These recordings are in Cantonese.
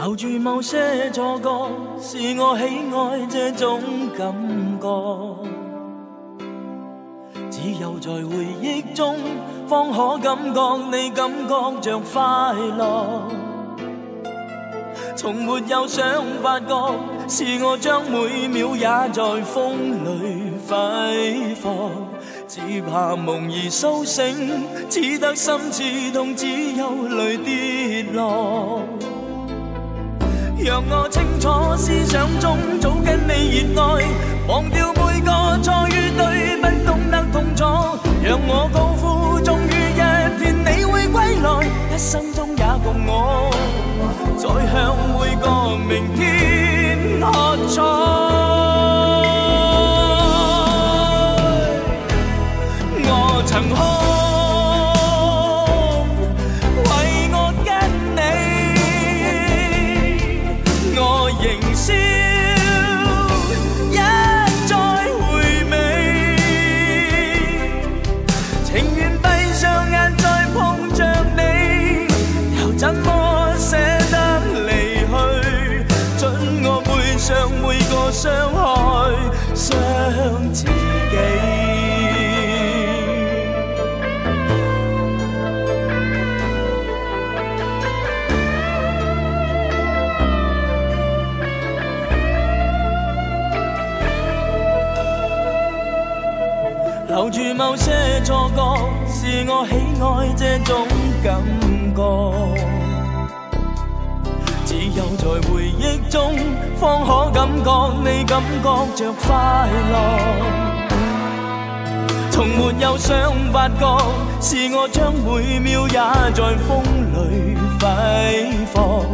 留住某些錯覺，是我喜愛這種感覺。只有在回憶中，方可感覺你感覺着快樂。從沒有想發覺，是我將每秒也在風裏揮霍。只怕夢兒甦醒，只得心刺痛，只有淚跌落。讓我清楚思想中早跟你熱愛，忘掉每個錯與對，不懂得痛楚。讓我高呼，終於一天你會歸來，一生中也共我，再向每個明天喝彩。我曾哭，為我跟你，我仍笑，一再回味，情願閉上眼再碰着你，又怎麼捨得離去？准我背上每個傷害，傷自己。留住某些錯覺，是我喜愛這種感覺。只有在回憶中，方可感覺你感覺着快樂。從沒有想發覺，是我將每秒也在風裏揮霍。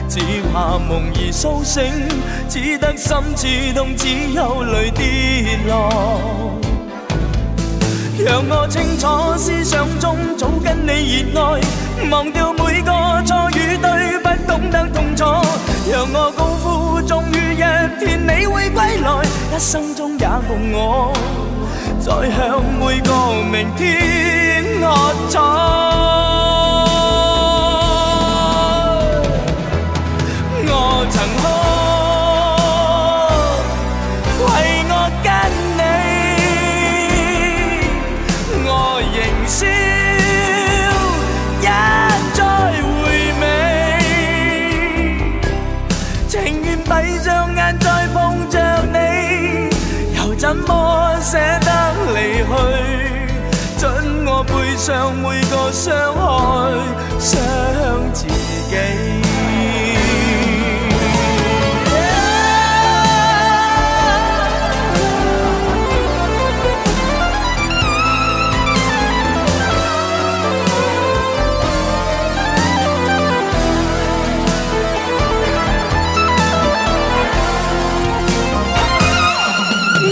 只怕夢兒甦醒，只得心刺痛，只有淚跌落。讓我清楚思想中早跟你熱愛，忘掉每個錯與對，不懂得痛楚。讓我高呼，終於一天你會歸來，一生中也共我，再向每個明天喝彩。我曾哭，為我跟笑，一再回味，情願閉上眼再碰着你，又怎麼捨得離去？准我背上每個傷害，傷自己。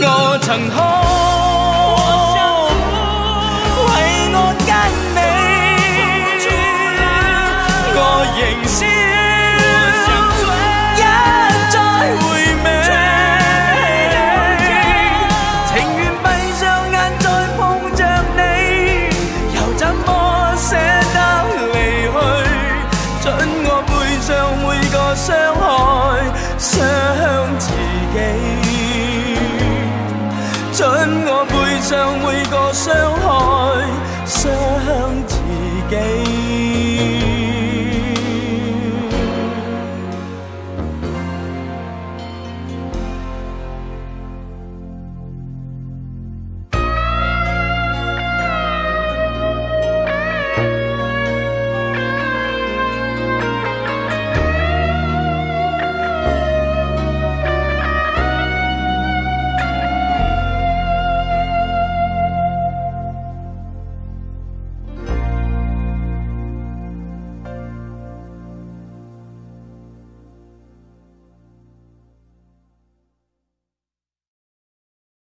我曾哭，為我跟你，我仍笑，一再回味，情願閉上眼再碰着你，又怎麼捨得離去？准我背上每個傷害，傷自己。准我背上每個傷害，傷自己。